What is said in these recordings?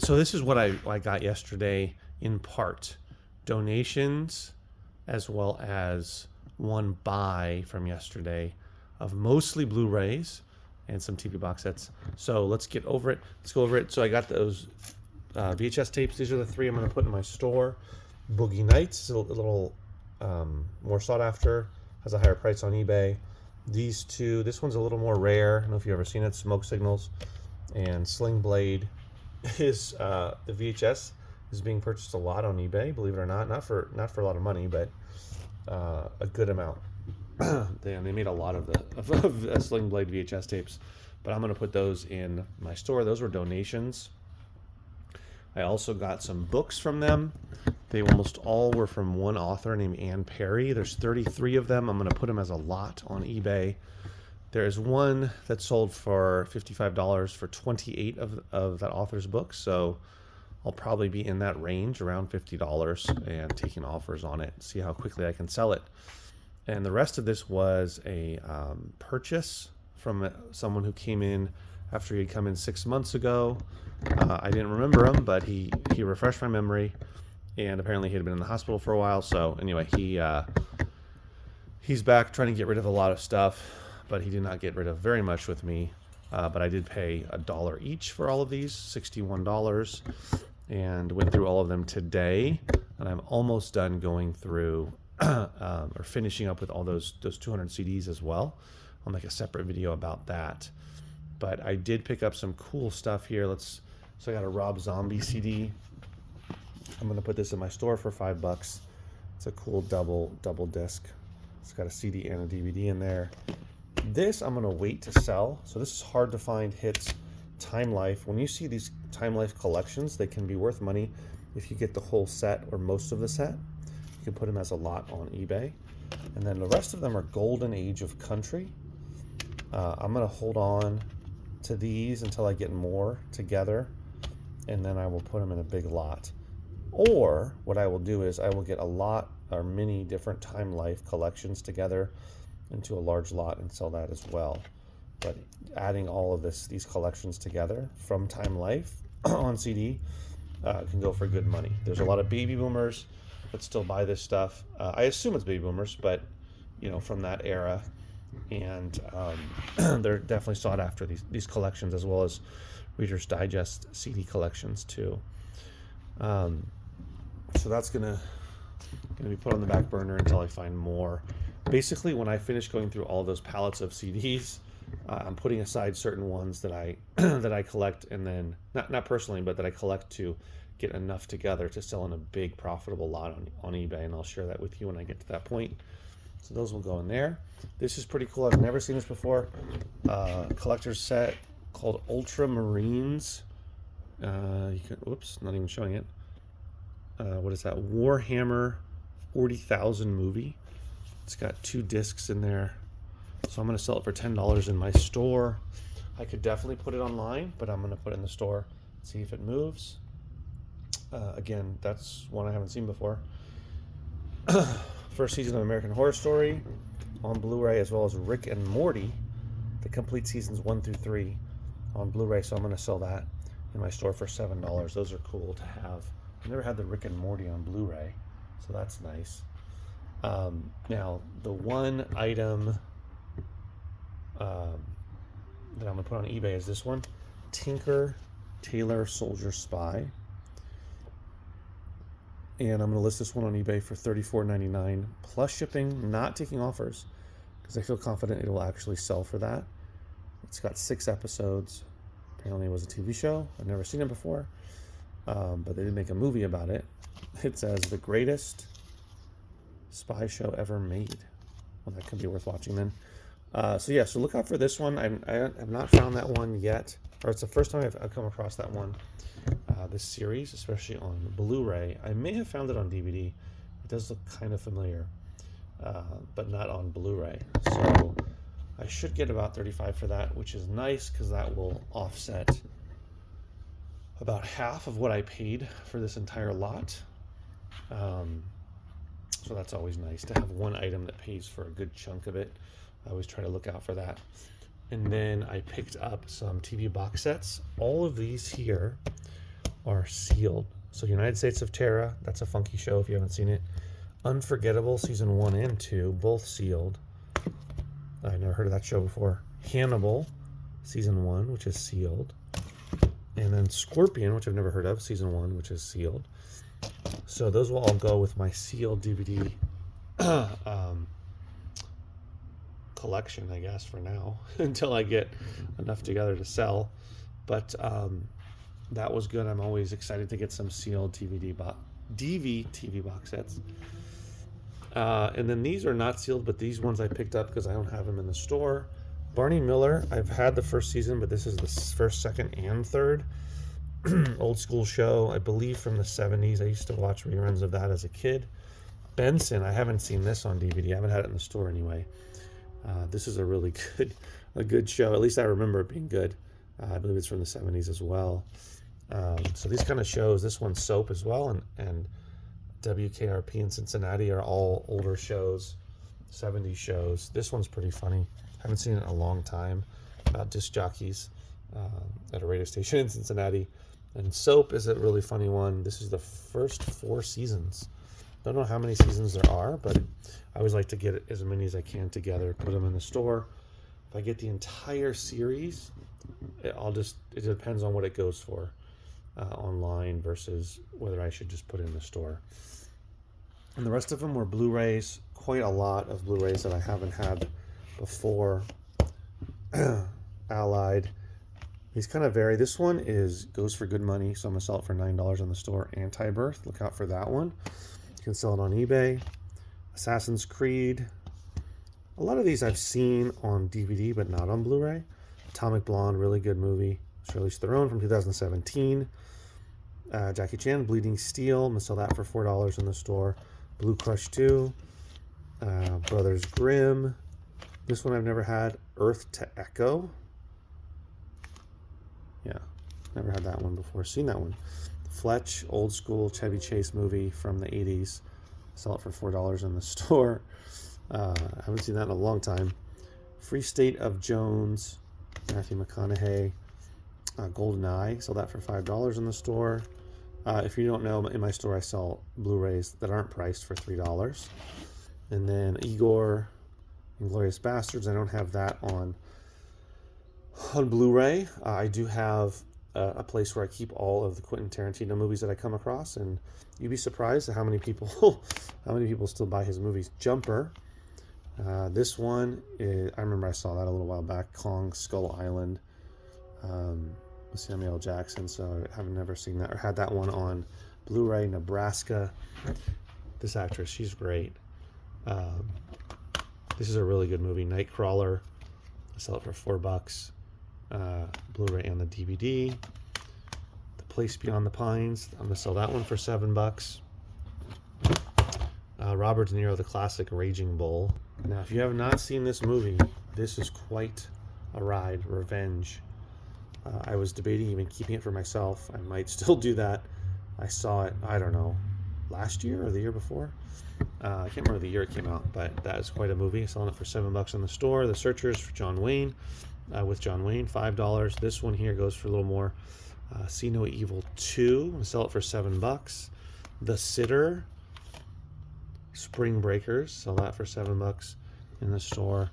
So this is what I got yesterday in part. Donations as well as one buy from yesterday of mostly Blu-rays and some TV box sets. So let's get over it. Let's go over it. So I got those VHS tapes. These are the three I'm going to put in my store. Boogie Nights is a little more sought after, has a higher price on eBay. These two, this one's a little more rare. I don't know if you've ever seen it. Smoke Signals and Sling Blade is the VHS is being purchased a lot on eBay. Believe it or not, not for a lot of money, but a good amount. They made a lot of the Sling Blade VHS tapes, but I'm going to put those in my store. Those were donations. I also got some books from them. They almost all were from one author named Ann Perry. There's 33 of them. I'm going to put them as a lot on eBay. There is one that sold for $55 for 28 of that author's books. So I'll probably be in that range, around $50, and taking offers on it, see how quickly I can sell it. And the rest of this was a purchase from someone who came in after he had come in 6 months ago. I didn't remember him, but he refreshed my memory, and apparently he had been in the hospital for a while. So anyway, he's back trying to get rid of a lot of stuff, but he did not get rid of very much with me. But I did pay $1 each for all of these, $61, and went through all of them today. And I'm almost done going through or finishing up with all those 200 CDs as well. I'll make a separate video about that. But I did pick up some cool stuff here. So I got a Rob Zombie CD. I'm gonna put this in my store for $5. It's a cool double disc. It's got a CD and a DVD in there. This I'm gonna wait to sell. So this is hard to find hits. Time Life. When you see these Time Life collections, they can be worth money if you get the whole set or most of the set. You can put them as a lot on eBay. And then the rest of them are Golden Age of Country. I'm gonna hold on to these until I get more together, and then I will put them in a big lot. Or what I will do is I will get a lot or many different Time Life collections together into a large lot and sell that as well. But adding all of these collections together from Time Life on CD can go for good money. There's a lot of baby boomers that still buy this stuff. I assume it's baby boomers, but from that era. And they're definitely sought after, these collections, as well as Reader's Digest CD collections too. So that's gonna be put on the back burner until I find more. Basically, when I finish going through all those pallets of CDs, I'm putting aside certain ones that I that I collect, and then not personally, but that I collect to get enough together to sell in a big profitable lot on eBay, and I'll share that with you when I get to that point. So those will go in there. This is pretty cool. I've never seen this before. Collector's set called Ultramarines. Whoops, not even showing it. What is that? Warhammer 40,000 movie. It's got 2 discs in there. So I'm going to sell it for $10 in my store. I could definitely put it online, but I'm going to put it in the store, see if it moves. Again, that's one I haven't seen before. First season of American Horror Story on Blu-ray, as well as Rick and Morty, the complete seasons 1 through 3 on Blu-ray. So I'm going to sell that in my store for $7. Those are cool to have. I've never had the Rick and Morty on Blu-ray, so that's nice. Now, the one item that I'm going to put on eBay is this one, Tinker Tailor Soldier Spy. And I'm going to list this one on eBay for $34.99 plus shipping, not taking offers, because I feel confident it will actually sell for that. It's got 6 episodes. Apparently it was a TV show. I've never seen it before, but they did make a movie about it. It says the greatest spy show ever made. Well, that could be worth watching then. So look out for this one. I have not found that one yet, or it's the first time I've come across that one. This series, especially on Blu-ray. I may have found it on DVD. It does look kind of familiar, but not on Blu-ray. So I should get about $35 for that, which is nice because that will offset about half of what I paid for this entire lot. So that's always nice to have one item that pays for a good chunk of it. I always try to look out for that. And then I picked up some TV box sets. All of these here are sealed. So United States of Terror, that's a funky show if you haven't seen it. Unforgettable season 1 and 2, both sealed. I never heard of that show before. Hannibal season 1, which is sealed. And then Scorpion, which I've never heard of, season 1, which is sealed. So those will all go with my sealed DVD collection, I guess, for now, until I get enough together to sell. But that was good. I'm always excited to get some sealed TV box sets. And then these are not sealed, but these ones I picked up because I don't have them in the store. Barney Miller, I've had the first season, but this is the first, second, and third. Old school show, I believe from the 70s. I used to watch reruns of that as a kid. Benson, I haven't seen this on DVD. I haven't had it in the store anyway. This is a really good show. At least I remember it being good. I believe it's from the 70s as well. So these kind of shows, this one's Soap as well, and WKRP in Cincinnati are all older shows, 70s shows. This one's pretty funny. Haven't seen it in a long time, about disc jockeys at a radio station in Cincinnati. And Soap is a really funny one. This is the first 4 seasons. Don't know how many seasons there are, but I always like to get as many as I can together, put them in the store. If I get the entire series, it depends on what it goes for online versus whether I should just put it in the store. And the rest of them were Blu-rays, quite a lot of Blu-rays that I haven't had before. Allied. These kind of vary. This one goes for good money, so I'm going to sell it for $9 in the store. Anti-Birth, look out for that one. You can sell it on eBay. Assassin's Creed. A lot of these I've seen on DVD, but not on Blu-ray. Atomic Blonde, really good movie. Charlize Theron from 2017. Jackie Chan, Bleeding Steel. I'm going to sell that for $4 in the store. Blue Crush 2. Brothers Grimm. This one I've never had. Earth to Echo. Yeah, never had that one before. Seen that one. Fletch, old school Chevy Chase movie from the 80s. Sell it for $4 in the store. I haven't seen that in a long time. Free State of Jones, Matthew McConaughey. Golden Eye, sell that for $5 in the store. If you don't know, in my store I sell Blu-rays that aren't priced for $3. And then Igor, Inglourious Bastards, I don't have that on Blu-ray. I do have a place where I keep all of the Quentin Tarantino movies that I come across, and you'd be surprised at how many people still buy his movies. Jumper. This one I remember I saw that a little while back. Kong Skull Island. With Samuel L. Jackson, so I have never seen that or had that one on Blu-ray. Nebraska. This actress, she's great. This is a really good movie. Nightcrawler. I sell it for $4. Blu-ray and the DVD. The Place Beyond the Pines. I'm gonna sell that one for $7. Robert De Niro, the classic Raging Bull. Now, if you have not seen this movie, this is quite a ride. Revenge. I was debating even keeping it for myself. I might still do that. I saw it, I don't know, last year or the year before. I can't remember the year it came out, but that is quite a movie. Selling it for $7 in the store. The Searchers for John Wayne, with John Wayne, $5. This one here goes for a little more. See No Evil 2. I sell it for $7. The Sitter, Spring Breakers. Sell that for $7 in the store.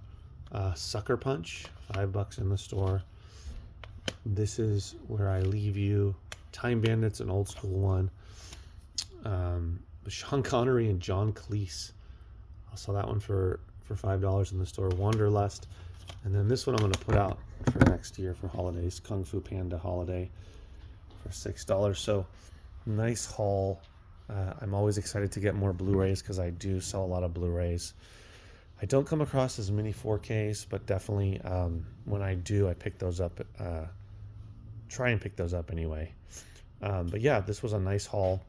Sucker Punch, $5 in the store. This Is Where I Leave You. Time Bandits, an old school one. Sean Connery and John Cleese. I'll sell that one for $5 in the store. Wanderlust. And then this one I'm going to put out for next year for holidays. Kung Fu Panda Holiday for $6. So nice haul. I'm always excited to get more Blu-rays because I do sell a lot of Blu-rays. I don't come across as many 4Ks, but definitely when I do, I pick those up. Try and pick those up anyway. But yeah, this was a nice haul.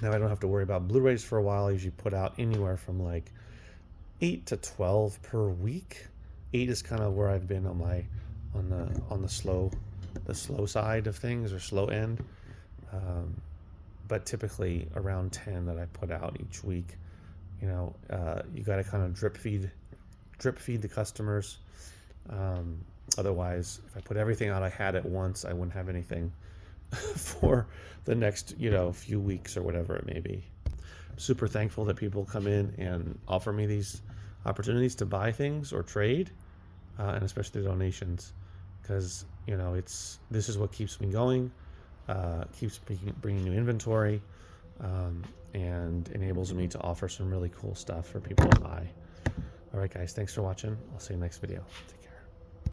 Now I don't have to worry about Blu-rays for a while. I usually put out anywhere from like 8 to 12 per week. 8 is kind of where I've been on the slow side of things, or slow end. But typically around 10 that I put out each week. You know, you got to kind of drip feed the customers. Otherwise, if I put everything out I had at once, I wouldn't have anything for the next, few weeks or whatever it may be. I'm super thankful that people come in and offer me these opportunities to buy things or trade, and especially the donations, because this is what keeps me going, keeps bringing new inventory, and enables me to offer some really cool stuff for people to buy. All right, guys, thanks for watching. I'll see you next video.